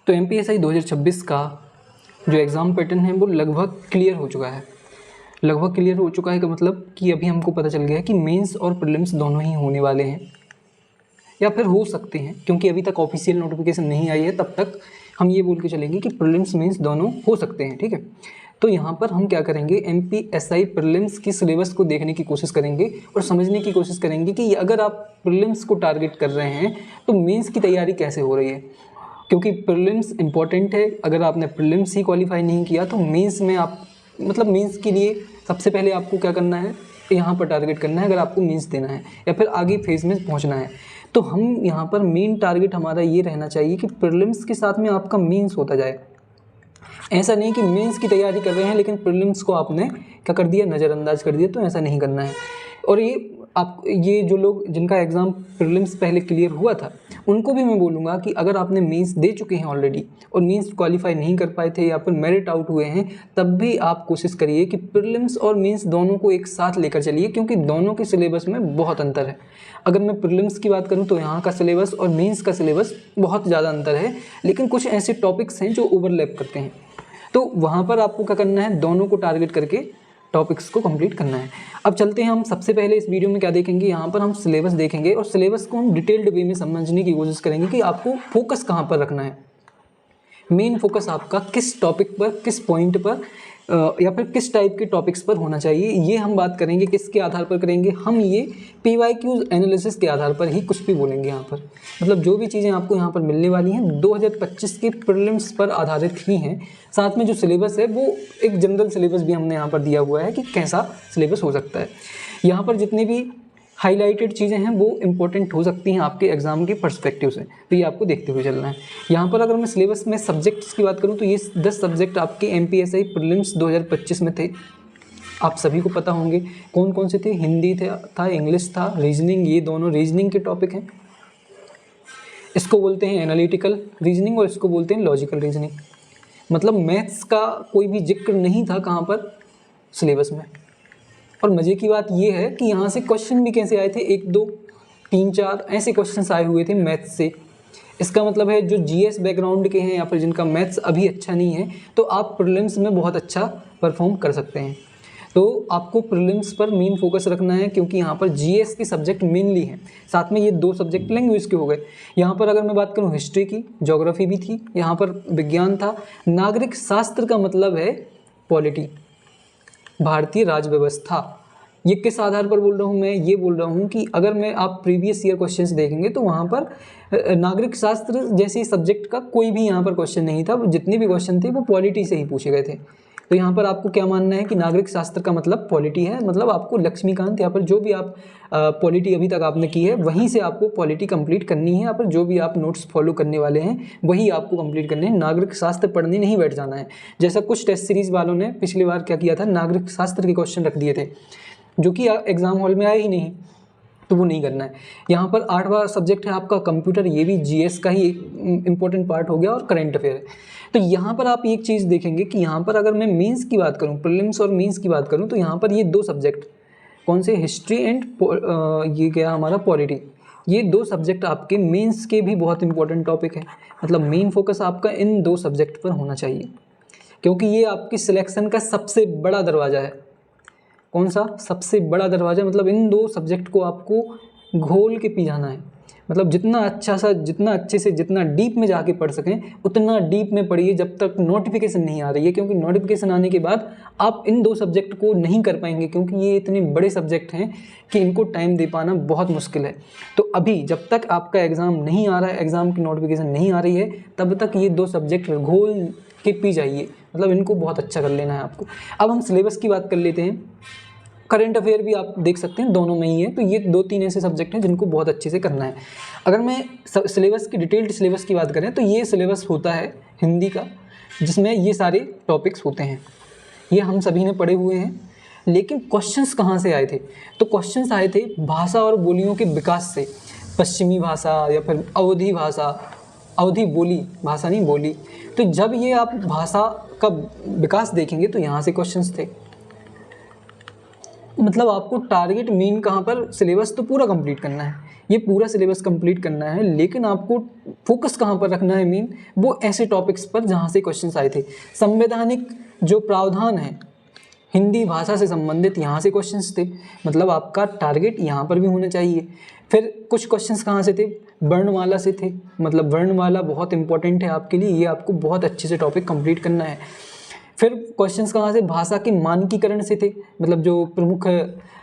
तो MPSI 2026 का जो एग्ज़ाम पैटर्न है वो लगभग क्लियर हो चुका है। लगभग क्लियर हो चुका है का मतलब कि अभी हमको पता चल गया है कि मेंस और प्रीलिम्स दोनों ही होने वाले हैं या फिर हो सकते हैं, क्योंकि अभी तक ऑफिशियल नोटिफिकेशन नहीं आई है। तब तक हम ये बोल के चलेंगे कि प्रीलिम्स मेंस दोनों हो सकते हैं, ठीक है। तो यहाँ पर हम क्या करेंगे, MPSI प्रीलिम्स की सिलेबस को देखने की कोशिश करेंगे और समझने की कोशिश करेंगे कि अगर आप प्रीलिम्स को टारगेट कर रहे हैं तो मेंस की तैयारी कैसे हो रही है, क्योंकि प्रीलिम्स इंपॉर्टेंट है। अगर आपने प्रीलिम्स ही क्वालिफाई नहीं किया तो मेंस में आप मतलब मेंस के लिए सबसे पहले आपको क्या करना है, यहाँ पर टारगेट करना है अगर आपको मेंस देना है या फिर आगे फेज में पहुँचना है। तो हम यहाँ पर मेन टारगेट हमारा ये रहना चाहिए कि प्रीलिम्स के साथ में आपका मेंस होता जाए। ऐसा नहीं कि मेंस की तैयारी कर रहे हैं लेकिन प्रीलिम्स को आपने क्या कर दिया, नज़रअंदाज कर दिया, तो ऐसा नहीं करना है। और ये जो लोग जिनका एग्ज़ाम प्रीलिम्स पहले क्लियर हुआ था उनको भी मैं बोलूँगा कि अगर आपने मेंस दे चुके हैं ऑलरेडी और मेंस क्वालिफाई नहीं कर पाए थे या फिर मेरिट आउट हुए हैं, तब भी आप कोशिश करिए कि प्रीलिम्स और मेंस दोनों को एक साथ लेकर चलिए, क्योंकि दोनों के सिलेबस में बहुत अंतर है। अगर मैं प्रीलिम्स की बात करूं तो यहाँ का सिलेबस और मेंस का सिलेबस बहुत ज़्यादा अंतर है, लेकिन कुछ ऐसे टॉपिक्स हैं जो ओवरलैप करते हैं। तो वहाँ पर आपको क्या करना है, दोनों को टारगेट करके टॉपिक्स को कंप्लीट करना है। अब चलते हैं, हम सबसे पहले इस वीडियो में क्या देखेंगे, यहाँ पर हम सिलेबस देखेंगे और सिलेबस को हम डिटेल्ड वे में समझने की कोशिश करेंगे कि आपको फोकस कहाँ पर रखना है। मेन फोकस आपका किस टॉपिक पर, किस पॉइंट पर या फिर किस टाइप के टॉपिक्स पर होना चाहिए, ये हम बात करेंगे। किसके आधार पर करेंगे, हम ये PYQ एनालिसिस के आधार पर ही कुछ भी बोलेंगे। यहाँ पर मतलब जो भी चीज़ें आपको यहाँ पर मिलने वाली हैं 2025 के प्रीलिम्स पर आधारित ही हैं। साथ में जो सिलेबस है वो एक जनरल सिलेबस भी हमने यहाँ पर दिया हुआ है कि कैसा सिलेबस हो सकता है। यहाँ पर जितने भी हाईलाइटेड चीज़ें हैं वो इंपॉर्टेंट हो सकती हैं आपके एग्जाम के पर्सपेक्टिव से, तो ये आपको देखते हुए चलना है। यहाँ पर अगर मैं सिलेबस में सब्जेक्ट्स की बात करूँ तो ये 10 सब्जेक्ट आपके MPSI प्रीलिम्स 2025 में थे। आप सभी को पता होंगे कौन कौन से थे, हिंदी था, इंग्लिश था, रीजनिंग, ये दोनों रीजनिंग के टॉपिक हैं। इसको बोलते हैं एनालिटिकल रीजनिंग और इसको बोलते हैं लॉजिकल रीजनिंग। मतलब मैथ्स का कोई भी जिक्र नहीं था कहाँ पर, सिलेबस में। और मज़े की बात ये है कि यहाँ से क्वेश्चन भी कैसे आए थे, 1 2 3 4 ऐसे क्वेश्चंस आए हुए थे मैथ्स से। इसका मतलब है जो GS बैकग्राउंड के हैं या फिर जिनका मैथ्स अभी अच्छा नहीं है, तो आप प्रीलिम्स में बहुत अच्छा परफॉर्म कर सकते हैं। तो आपको प्रीलिम्स पर मेन फोकस रखना है, क्योंकि यहाँ पर GS के सब्जेक्ट मेनली हैं। साथ में ये 2 सब्जेक्ट लैंग्वेज के हो गए। यहाँ पर अगर मैं बात करूँ हिस्ट्री की, ज्योग्राफी भी थी, यहाँ पर विज्ञान था, नागरिक शास्त्र का मतलब है पॉलिटी, भारतीय राज्य व्यवस्था। ये किस आधार पर बोल रहा हूँ मैं, ये बोल रहा हूँ कि अगर मैं आप प्रीवियस ईयर क्वेश्चंस देखेंगे तो वहाँ पर नागरिक शास्त्र जैसे सब्जेक्ट का कोई भी यहाँ पर क्वेश्चन नहीं था। जितने भी क्वेश्चन थे वो पॉलिटी से ही पूछे गए थे। तो यहाँ पर आपको क्या मानना है कि नागरिक शास्त्र का मतलब पॉलिटी है, मतलब आपको लक्ष्मीकांत या फिर जो भी आप पॉलिटी अभी तक आपने की है वहीं से आपको पॉलिटी कंप्लीट करनी है, या फिर जो भी आप नोट्स फॉलो करने वाले हैं वही आपको कंप्लीट करने हैं। नागरिक शास्त्र पढ़ने नहीं बैठ जाना है। जैसा कुछ टेस्ट सीरीज वालों ने पिछली बार क्या किया था, नागरिक शास्त्र के क्वेश्चन रख दिए थे जो कि एग्जाम हॉल में आए ही नहीं, तो वो नहीं करना है। यहाँ पर 8वां सब्जेक्ट है आपका कंप्यूटर, ये भी GS का ही एक इम्पोर्टेंट पार्ट हो गया और करंट अफेयर है। तो यहाँ पर आप एक चीज़ देखेंगे कि यहाँ पर अगर मैं मेंस की बात करूँ, प्रीलिम्स और मेंस की बात करूँ, तो यहाँ पर ये 2 सब्जेक्ट कौन से, हिस्ट्री एंड ये क्या हमारा पॉलिटी, ये 2 सब्जेक्ट आपके मेंस के भी बहुत इंपॉर्टेंट टॉपिक है। मतलब मेन फोकस आपका इन 2 सब्जेक्ट पर होना चाहिए, क्योंकि ये आपकी सिलेक्शन का सबसे बड़ा दरवाज़ा है। कौन सा सबसे बड़ा दरवाज़ा, मतलब इन 2 सब्जेक्ट को आपको घोल के पी जाना है। मतलब जितना अच्छे से जितना डीप में जाके पढ़ सकें उतना डीप में पढ़िए जब तक नोटिफिकेशन नहीं आ रही है, क्योंकि नोटिफिकेशन आने के बाद आप इन 2 सब्जेक्ट को नहीं कर पाएंगे, क्योंकि ये इतने बड़े सब्जेक्ट हैं कि इनको टाइम दे पाना बहुत मुश्किल है। तो अभी जब तक आपका एग्ज़ाम नहीं आ रहा है, एग्ज़ाम की नोटिफिकेशन नहीं आ रही है, तब तक ये 2 सब्जेक्ट घोल के पी जाइए। मतलब इनको बहुत अच्छा कर लेना है आपको। अब हम सिलेबस की बात कर लेते हैं। करंट अफेयर भी आप देख सकते हैं, दोनों में ही है। तो ये 2-3 ऐसे सब्जेक्ट हैं जिनको बहुत अच्छे से करना है। अगर मैं सिलेबस की डिटेल्ड सिलेबस की बात करें तो ये सिलेबस होता है हिंदी का, जिसमें ये सारे टॉपिक्स होते हैं। ये हम सभी ने पढ़े हुए हैं। लेकिन क्वेश्चंस कहाँ से आए थे, तो क्वेश्चंस आए थे भाषा और बोलियों के विकास से। पश्चिमी भाषा या फिर अवधी भाषा, अवधी बोली, भाषा नहीं बोली। तो जब ये आप भाषा का विकास देखेंगे तो यहाँ से क्वेश्चंस थे। मतलब आपको टारगेट मेन कहाँ पर, सिलेबस तो पूरा कंप्लीट करना है। ये पूरा सिलेबस कंप्लीट करना है, लेकिन आपको फोकस कहाँ पर रखना है मेन, वो ऐसे टॉपिक्स पर जहाँ से क्वेश्चंस आए थे। संवैधानिक जो प्रावधान है हिंदी भाषा से संबंधित, यहाँ से क्वेश्चंस थे, मतलब आपका टारगेट यहाँ पर भी होना चाहिए। फिर कुछ क्वेश्चंस कहाँ से थे, वर्णमाला से थे, मतलब वर्णमाला बहुत इंपॉर्टेंट है आपके लिए, ये आपको बहुत अच्छे से टॉपिक कंप्लीट करना है। फिर क्वेश्चंस कहाँ से, भाषा के मानकीकरण से थे, मतलब जो प्रमुख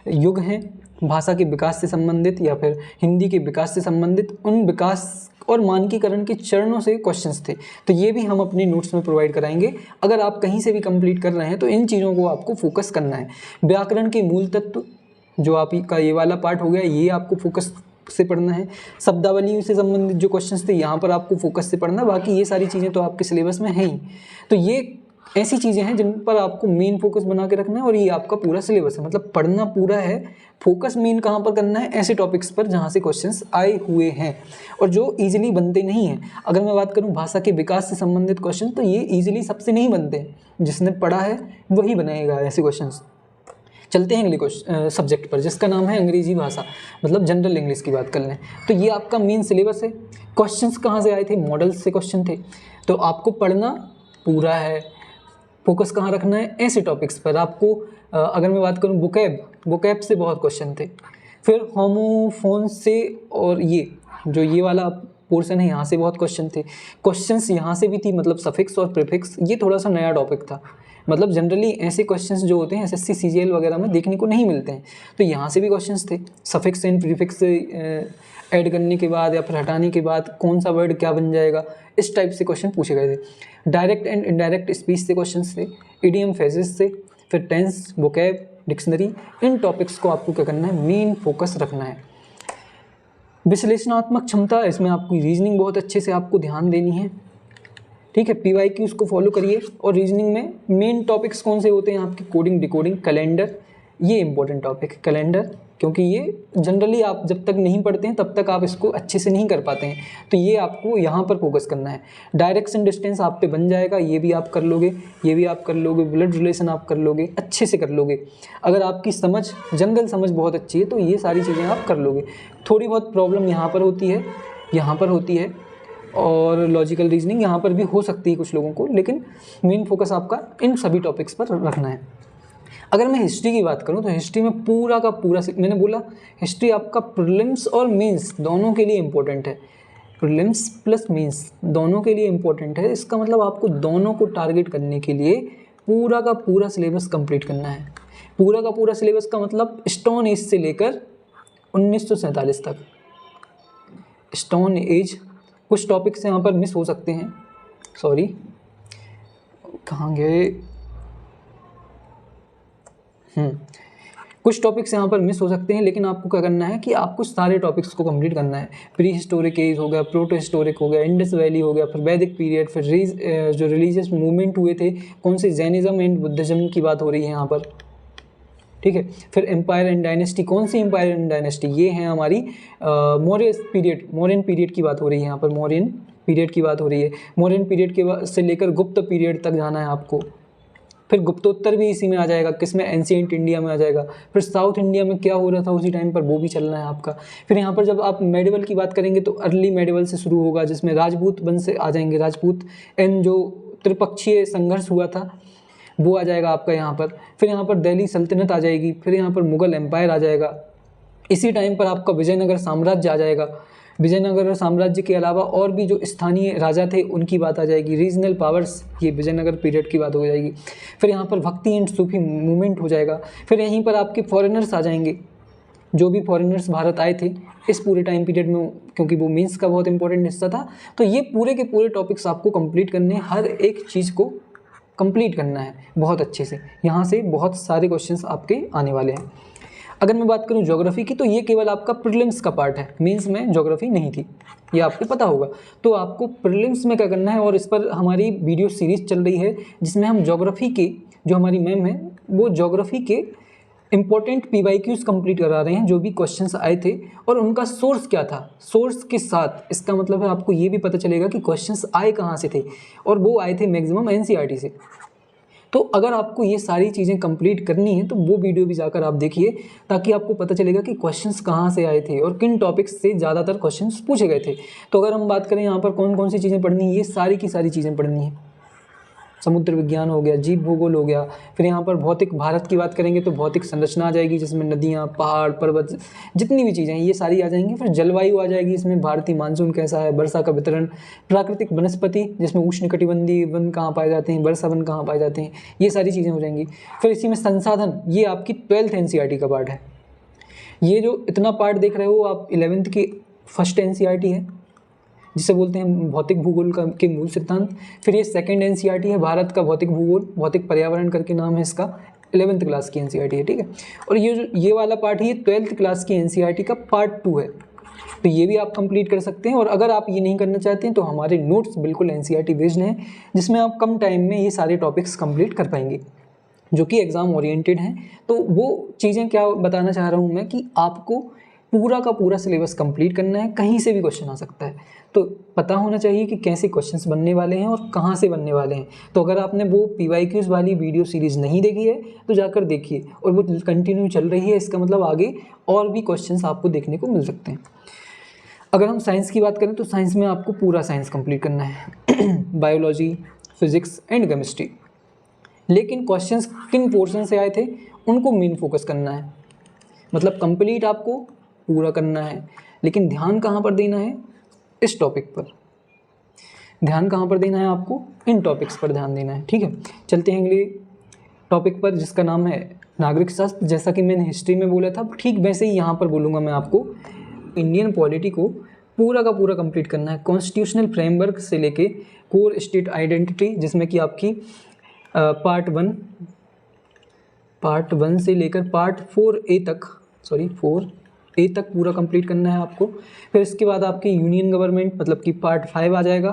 युग हैं भाषा के विकास से संबंधित या फिर हिंदी के विकास से संबंधित, उन विकास और मानकीकरण के चरणों से क्वेश्चंस थे। तो ये भी हम अपने नोट्स में प्रोवाइड कराएंगे। अगर आप कहीं से भी कंप्लीट कर रहे हैं तो इन चीज़ों को आपको फोकस करना है। व्याकरण के मूल तत्व जो आपका ये वाला पार्ट हो गया, ये आपको फोकस से पढ़ना है। शब्दावली से संबंधित जो क्वेश्चंस थे यहाँ पर आपको फोकस से पढ़ना, बाकी ये सारी चीज़ें तो आपके सिलेबस में हैं ही। तो ये ऐसी चीज़ें हैं जिन पर आपको मेन फोकस बना के रखना है, और ये आपका पूरा सिलेबस है, मतलब पढ़ना पूरा है, फोकस मेन कहाँ पर करना है, ऐसे टॉपिक्स पर जहाँ से क्वेश्चंस आए हुए हैं और जो इजीली बनते नहीं हैं। अगर मैं बात करूँ भाषा के विकास से संबंधित क्वेश्चन, तो ये इजीली सबसे नहीं बनते हैं, जिसने पढ़ा है वही बनाएगा ऐसे क्वेश्चंस। चलते हैं अगले सब्जेक्ट पर, जिसका नाम है अंग्रेजी भाषा, मतलब जनरल इंग्लिश की बात कर लें तो ये आपका मेन सिलेबस है। क्वेश्चंस कहाँ से आए थे, मॉडल्स से क्वेश्चन थे, तो आपको पढ़ना पूरा है, फोकस कहाँ रखना है, ऐसे टॉपिक्स पर। आपको अगर मैं बात करूँ वोकैब से बहुत क्वेश्चन थे, फिर होमोफोन से, और ये जो ये वाला पोर्शन है यहाँ से बहुत क्वेश्चन थे। क्वेश्चंस यहाँ से भी थी, मतलब सफिक्स और प्रीफिक्स, ये थोड़ा सा नया टॉपिक था, मतलब जनरली ऐसे क्वेश्चंस जो होते हैं एसएससी सीजीएल वगैरह में देखने को नहीं मिलते हैं, तो यहाँ से भी क्वेश्चंस थे। सफिक्स एंड प्रीफिक्स ऐड करने के बाद या फिर हटाने के बाद कौन सा वर्ड क्या बन जाएगा, इस टाइप से क्वेश्चन पूछे गए थे। डायरेक्ट एंड इनडायरेक्ट स्पीच से क्वेश्चंस थे, इडियम फ्रेजेस से, फिर टेंस, वोकैब, डिक्शनरी, इन टॉपिक्स को आपको क्या करना है, मेन फोकस रखना है। विश्लेषणात्मक क्षमता, इसमें आपकी रीजनिंग बहुत अच्छे से आपको ध्यान देनी है, ठीक है। पीवाईक्यू उसको फॉलो करिए। और रीजनिंग में मेन टॉपिक्स कौन से होते हैं आपके, कोडिंग, डिकोडिंग, कैलेंडर, ये इंपॉर्टेंट टॉपिक है कैलेंडर, क्योंकि ये जनरली आप जब तक नहीं पढ़ते हैं तब तक आप इसको अच्छे से नहीं कर पाते हैं, तो ये आपको यहाँ पर फोकस करना है। डायरेक्शन डिस्टेंस आप पे बन जाएगा, ये भी आप कर लोगे, ये भी आप कर लोगे, ब्लड रिलेशन आप कर लोगे, अच्छे से कर लोगे। अगर आपकी समझ, जनरल समझ बहुत अच्छी है तो ये सारी चीज़ें आप कर लोगे। थोड़ी बहुत प्रॉब्लम यहाँ पर होती है, यहाँ पर होती है, और लॉजिकल रीजनिंग यहाँ पर भी हो सकती है कुछ लोगों को, लेकिन मेन फोकस आपका इन सभी टॉपिक्स पर रखना है। अगर मैं हिस्ट्री की बात करूँ तो हिस्ट्री में पूरा का पूरा, मैंने बोला हिस्ट्री आपका प्रीलिम्स और मेंस दोनों के लिए इम्पोर्टेंट है, प्रीलिम्स प्लस मेंस दोनों के लिए इम्पोर्टेंट है। इसका मतलब आपको दोनों को टारगेट करने के लिए पूरा का पूरा सिलेबस कंप्लीट करना है। पूरा का पूरा सिलेबस का मतलब स्टोन एज से लेकर 1947 तक। स्टोन एज, कुछ टॉपिक्स यहाँ पर मिस हो सकते हैं, सॉरी कहाँ गए, कुछ टॉपिक्स यहाँ पर मिस हो सकते हैं, लेकिन आपको क्या करना है कि आपको सारे टॉपिक्स को कंप्लीट करना है। प्री हिस्टोरिक एज हो गया, प्रोटो हिस्टोरिक हो गया, इंडस वैली हो गया, फिर वैदिक पीरियड, फिर जो रिलीजियस मूवमेंट हुए थे, कौन से जैनिज़्म एंड बुद्धिज़्म की बात हो रही है यहाँ पर, ठीक है। फिर एम्पायर एंड डायनेस्टी, कौन सी एम्पायर एंड डायनेस्टी, ये है हमारी मौर्यन पीरियड की बात हो रही है यहाँ पर, मौर्यन पीरियड की बात हो रही है। मौर्यन पीरियड के से लेकर गुप्त पीरियड तक जाना है आपको। फिर गुप्तोत्तर भी इसी में आ जाएगा, किसमें, एंशिएंट इंडिया में आ जाएगा। फिर साउथ इंडिया में क्या हो रहा था उसी टाइम पर, वो भी चलना है आपका। फिर यहाँ पर जब आप मेडिवल की बात करेंगे तो अर्ली मेडिवल से शुरू होगा, जिसमें राजपूत वंश से आ जाएंगे, राजपूत एंड जो त्रिपक्षीय संघर्ष हुआ था वो आ जाएगा आपका यहाँ पर। फिर यहाँ पर दिल्ली सल्तनत आ जाएगी, फिर यहाँ पर मुगल एम्पायर आ जाएगा। इसी टाइम पर आपका विजयनगर साम्राज्य आ जाएगा। विजयनगर साम्राज्य के अलावा और भी जो स्थानीय राजा थे उनकी बात आ जाएगी। रीजनल पावर्स, ये विजयनगर पीरियड की बात हो जाएगी। फिर यहाँ पर भक्ति एंड सूफी मूवमेंट हो जाएगा। फिर यहीं पर आपके फॉरेनर्स आ जाएंगे, जो भी फॉरेनर्स भारत आए थे इस पूरे टाइम पीरियड में, क्योंकि वो मीन्स का बहुत इंपॉर्टेंट हिस्सा था। तो ये पूरे के पूरे टॉपिक्स आपको कंप्लीट करने, हर एक चीज़ को कंप्लीट करना है बहुत अच्छे से। यहाँ से बहुत सारे क्वेश्चंस आपके आने वाले हैं। अगर मैं बात करूँ ज्योग्राफी की, तो ये केवल आपका प्रीलिम्स का पार्ट है, मेंस में ज्योग्राफी नहीं थी, ये आपको पता होगा। तो आपको प्रीलिम्स में क्या करना है, और इस पर हमारी वीडियो सीरीज चल रही है जिसमें हम ज्योग्राफी के, जो हमारी मैम है वो ज्योग्राफी के इंपॉर्टेंट पीवाईक्यूज कंप्लीट करा रहे हैं, जो भी क्वेश्चंस आए थे और उनका सोर्स क्या था। सोर्स के साथ इसका मतलब है आपको ये भी पता चलेगा कि क्वेश्चंस आए कहाँ से थे, और वो आए थे मैक्सिमम एनसीईआरटी से। तो अगर आपको ये सारी चीज़ें कंप्लीट करनी है तो वो वीडियो भी जाकर आप देखिए, ताकि आपको पता चलेगा कि क्वेश्चंस कहाँ से आए थे और किन टॉपिक्स से ज़्यादातर क्वेश्चंस पूछे गए थे। तो अगर हम बात करें यहाँ पर कौन कौन सी चीज़ें पढ़नी है, ये सारी की सारी चीज़ें पढ़नी है। समुद्र विज्ञान हो गया, जीव भूगोल हो गया, फिर यहाँ पर भौतिक भारत की बात करेंगे तो भौतिक संरचना आ जाएगी, जिसमें नदियाँ, पहाड़, पर्वत, जितनी भी चीज़ें हैं ये सारी आ जाएंगी। फिर जलवायु आ जाएगी, इसमें भारतीय मानसून कैसा है, वर्षा का वितरण, प्राकृतिक वनस्पति जिसमें उष्णकटिबंधीय वन कहाँ पाए जाते हैं, वर्षा वन कहाँ पाए जाते हैं, ये सारी चीज़ें हो जाएंगी। फिर इसी में संसाधन, ये आपकी 12th NCERT का पार्ट है। ये जो इतना पार्ट देख रहे हो आप 11th की फर्स्ट NCERT है, जिसे बोलते हैं भौतिक भूगोल के मूल सिद्धांत। फिर ये सेकंड NCERT है, भारत का भौतिक भूगोल, भौतिक पर्यावरण करके नाम है इसका, 11th क्लास की NCERT है, ठीक है। और ये वाला पार्ट ही 12th क्लास की NCERT का पार्ट 2 है, तो ये भी आप कंप्लीट कर सकते हैं। और अगर आप ये नहीं करना चाहते हैं तो हमारे नोट्स बिल्कुल NCERT बेस्ड हैं, जिसमें आप कम टाइम में ये सारे टॉपिक्स कंप्लीट कर पाएंगे, जो कि एग्ज़ाम ओरिएंटेड हैं। तो वो चीज़ें क्या बताना चाह रहा हूँ मैं कि आपको पूरा का पूरा सिलेबस कंप्लीट करना है, कहीं से भी क्वेश्चन आ सकता है, तो पता होना चाहिए कि कैसे क्वेश्चंस बनने वाले हैं और कहाँ से बनने वाले हैं। तो अगर आपने वो PYQs वाली वीडियो सीरीज़ नहीं देखी है तो जाकर देखिए, और वो कंटिन्यू चल रही है, इसका मतलब आगे और भी क्वेश्चंस आपको देखने को मिल सकते हैं। अगर हम साइंस की बात करें तो साइंस में आपको पूरा साइंस कंप्लीट करना है बायोलॉजी, फिजिक्स एंड केमिस्ट्री। लेकिन क्वेश्चंस किन पोर्शन से आए थे उनको मेन फोकस करना है, मतलब कंप्लीट आपको पूरा करना है, लेकिन ध्यान कहाँ पर देना है, इस टॉपिक पर ध्यान कहाँ पर देना है, आपको इन टॉपिक्स पर ध्यान देना है, ठीक है। चलते हैं अगले टॉपिक पर, जिसका नाम है नागरिक शास्त्र। जैसा कि मैंने हिस्ट्री में बोला था, ठीक वैसे ही यहाँ पर बोलूँगा मैं आपको। इंडियन पॉलिटी को पूरा का पूरा कंप्लीट करना है, कॉन्स्टिट्यूशनल फ्रेमवर्क से लेके कोर स्टेट आइडेंटिटी, जिसमें कि आपकी पार्ट 1 से लेकर पार्ट 4A तक पूरा कंप्लीट करना है आपको। फिर इसके बाद आपकी यूनियन गवर्नमेंट, मतलब कि पार्ट 5 आ जाएगा,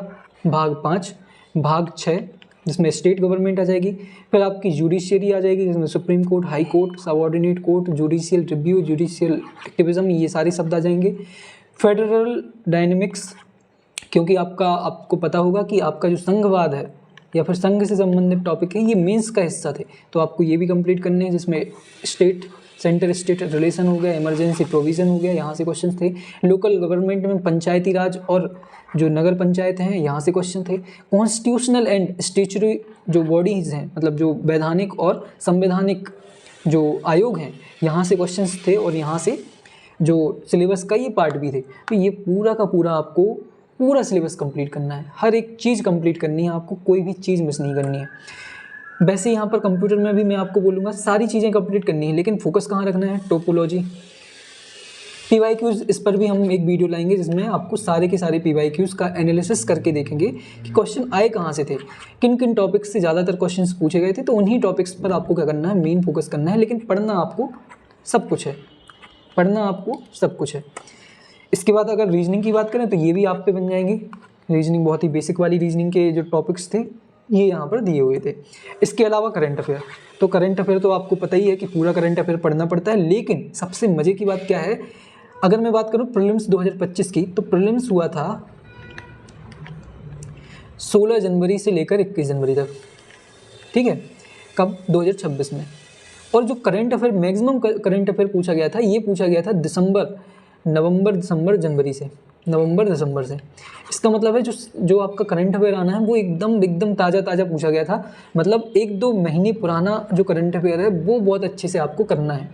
भाग 5, भाग 6 जिसमें स्टेट गवर्नमेंट आ जाएगी। फिर आपकी जुडिशियरी आ जाएगी, जिसमें supreme court, high court, subordinate court, judicial review, judicial activism, ये सारे शब्द आ जाएंगे। फेडरल डायनेमिक्स, क्योंकि आपको पता होगा कि आपका जो संघवाद है या फिर संघ से संबंधित टॉपिक है, ये मेंस का हिस्सा थे, तो आपको ये भी कंप्लीट करने हैं, जिसमें सेंटर स्टेट रिलेशन हो गया, इमरजेंसी प्रोविज़न हो गया, यहाँ से क्वेश्चन थे। लोकल गवर्नमेंट में पंचायती राज और जो नगर पंचायत हैं, यहाँ से क्वेश्चन थे। कॉन्स्टिट्यूशनल एंड स्टेचुरी जो बॉडीज़ हैं, मतलब जो वैधानिक और संवैधानिक जो आयोग हैं, यहाँ से क्वेश्चंस थे, और यहाँ से जो सिलेबस का ये पार्ट भी थे। तो ये पूरा का पूरा आपको पूरा सिलेबस कंप्लीट करना है, हर एक चीज़ कंप्लीट करनी है आपको, कोई भी चीज़ मिस नहीं करनी है। वैसे यहाँ पर कंप्यूटर में भी मैं आपको बोलूँगा सारी चीज़ें कंप्लीट करनी है, लेकिन फोकस कहाँ रखना है, टोपोलॉजी, PYQs, इस पर भी हम एक वीडियो लाएंगे जिसमें आपको सारे के सारे PYQs का एनालिसिस करके देखेंगे कि क्वेश्चन आए कहाँ से थे, किन किन टॉपिक्स से ज़्यादातर क्वेश्चंस पूछे गए थे। तो उन्हीं टॉपिक्स पर आपको क्या करना है, मेन फोकस करना है। लेकिन पढ़ना आपको सब कुछ है, इसके बाद अगर रीजनिंग की बात करें तो ये भी आप पे बन जाएंगी। रीजनिंग बहुत ही बेसिक वाली रीजनिंग के जो टॉपिक्स थे ये यहाँ पर दिए हुए थे। इसके अलावा करंट अफेयर, तो करंट अफेयर तो आपको पता ही है कि पूरा करंट अफेयर पढ़ना पड़ता है। लेकिन सबसे मज़े की बात क्या है, अगर मैं बात करूँ प्रीलिम्स 2025 की, तो प्रीलिम्स हुआ था 16 जनवरी से लेकर 21 जनवरी तक, ठीक है, कब, 2026 में। और जो current affair maximum current affair पूछा गया था, ये पूछा गया था नवंबर दिसंबर से। इसका मतलब है जो आपका करंट अफेयर आना है वो एकदम ताज़ा पूछा गया था। मतलब 1-2 महीने पुराना जो करंट अफेयर है वो बहुत अच्छे से आपको करना है।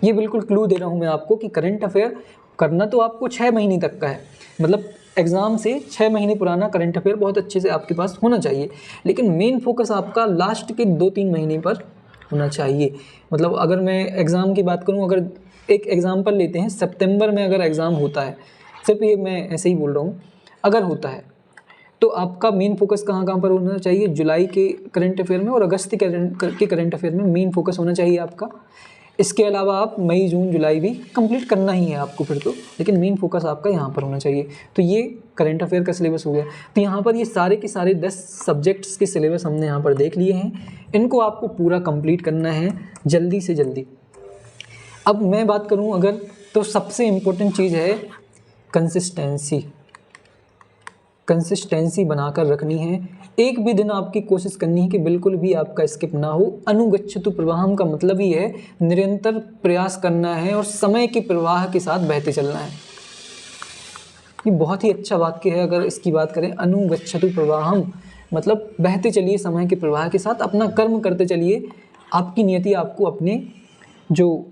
ये बिल्कुल क्लू दे रहा हूँ मैं आपको कि करंट अफेयर करना तो आपको 6 महीने तक का है, मतलब एग्ज़ाम से 6 महीने पुराना करंट अफेयर बहुत अच्छे से आपके पास होना चाहिए। लेकिन मेन फोकस आपका लास्ट के 2-3 महीने पर होना चाहिए। मतलब अगर मैं एग्ज़ाम की बात करूँ, अगर एक एग्ज़ाम्पल लेते हैं, सितंबर में अगर एग्ज़ाम होता है, सिर्फ ये मैं ऐसे ही बोल रहा हूँ, अगर होता है तो आपका मेन फोकस कहाँ पर होना चाहिए, जुलाई के करंट अफेयर में और अगस्त के करंट अफेयर में मेन फोकस होना चाहिए आपका। इसके अलावा आप मई, जून, जुलाई भी कंप्लीट करना ही है आपको फिर तो, लेकिन मेन फोकस आपका यहाँ पर होना चाहिए। तो ये करंट अफेयर का सिलेबस हो गया। तो यहाँ पर ये सारे के सारे 10 सब्जेक्ट्स के सिलेबस हमने यहाँ पर देख लिए हैं, इनको आपको पूरा कंप्लीट करना है जल्दी से जल्दी। अब मैं बात करूँ अगर, तो सबसे इम्पोर्टेंट चीज़ है कंसिस्टेंसी। कंसिस्टेंसी बनाकर रखनी है। एक भी दिन आपकी कोशिश करनी है कि बिल्कुल भी आपका स्किप ना हो। अनुगच्छतु प्रवाहम का मतलब ही है निरंतर प्रयास करना है और समय के प्रवाह के साथ बहते चलना है। ये बहुत ही अच्छा वाक्य है अगर इसकी बात करें। अनुगच्छतु प्रवाहम मतलब बहते चलिए समय के प्रवाह के साथ, अपना कर्म करते चलिए। आपकी नियति आपको अपने जो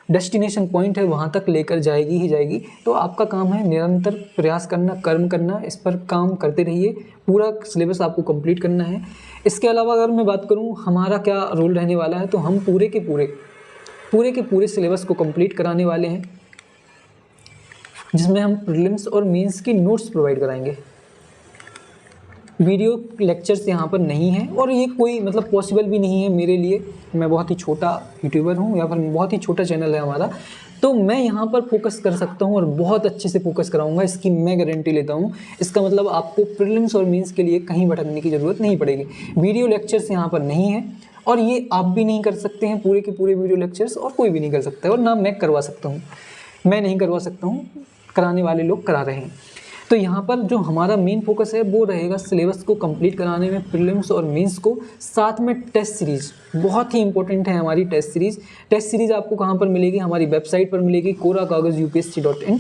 डेस्टिनेशन पॉइंट है वहाँ तक लेकर जाएगी ही जाएगी। तो आपका काम है निरंतर प्रयास करना, कर्म करना, इस पर काम करते रहिए। पूरा सिलेबस आपको कंप्लीट करना है। इसके अलावा अगर मैं बात करूँ हमारा क्या रोल रहने वाला है, तो हम पूरे के पूरे सिलेबस को कंप्लीट कराने वाले हैं, जिसमें हम प्रीलिम्स और मेंस की नोट्स प्रोवाइड कराएंगे। वीडियो लेक्चर्स यहाँ पर नहीं है और ये कोई मतलब पॉसिबल भी नहीं है मेरे लिए। मैं बहुत ही छोटा यूट्यूबर हूँ या फिर बहुत ही छोटा चैनल है हमारा, तो मैं यहाँ पर फोकस कर सकता हूँ और बहुत अच्छे से फोकस कराऊंगा, इसकी मैं गारंटी लेता हूँ। इसका मतलब आपको प्रीलिम्स और मेंस के लिए कहीं भटकने की ज़रूरत नहीं पड़ेगी। वीडियो लेक्चर्स यहाँ पर नहीं है और ये आप भी नहीं कर सकते हैं पूरे के पूरे वीडियो लेक्चर्स, और कोई भी नहीं कर सकता है, और ना मैं करवा सकता हूँ। मैं नहीं करवा सकता हूँ, कराने वाले लोग करा रहे हैं। तो यहाँ पर जो हमारा मेन फोकस है वो रहेगा सिलेबस को कंप्लीट कराने में, प्रीलिम्स और मेंस को, साथ में टेस्ट सीरीज बहुत ही इंपॉर्टेंट है हमारी टेस्ट सीरीज। टेस्ट सीरीज आपको कहाँ पर मिलेगी? हमारी वेबसाइट पर मिलेगी korakagaz.upsc.in।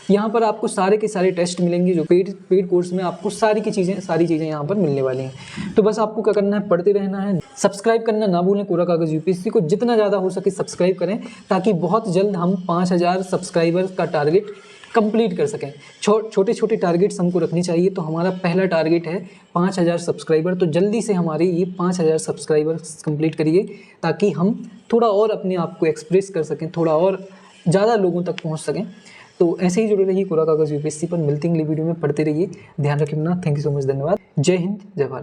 यहाँ पर आपको सारे के सारे टेस्ट मिलेंगे जो पेड कोर्स में आपको सारी चीज़ें यहाँ पर मिलने वाली हैं। तो बस आपको क्या करना है, पढ़ते रहना है। सब्सक्राइब करना ना भूलें कोरा कागज़ यूपीएससी को, जितना ज़्यादा हो सके सब्सक्राइब करें, ताकि बहुत जल्द हम 5000 सब्सक्राइबर्स का टारगेट कंप्लीट कर सकें। छोटे छोटे टारगेट्स हमको रखनी चाहिए। तो हमारा पहला टारगेट है 5000 सब्सक्राइबर, तो जल्दी से हमारे ये 5000 सब्सक्राइबर्स कंप्लीट करिए, ताकि हम थोड़ा और अपने आप को एक्सप्रेस कर सकें, थोड़ा और ज़्यादा लोगों तक पहुंच सकें। तो ऐसे ही जुड़े रहिए कोरा कागज़ यूपीएससी पर। मिलते हैं अगली वीडियो में, पढ़ते रहिए, ध्यान रखिए अपना। थैंक यू सो मच, धन्यवाद। जय हिंद, जय भारत।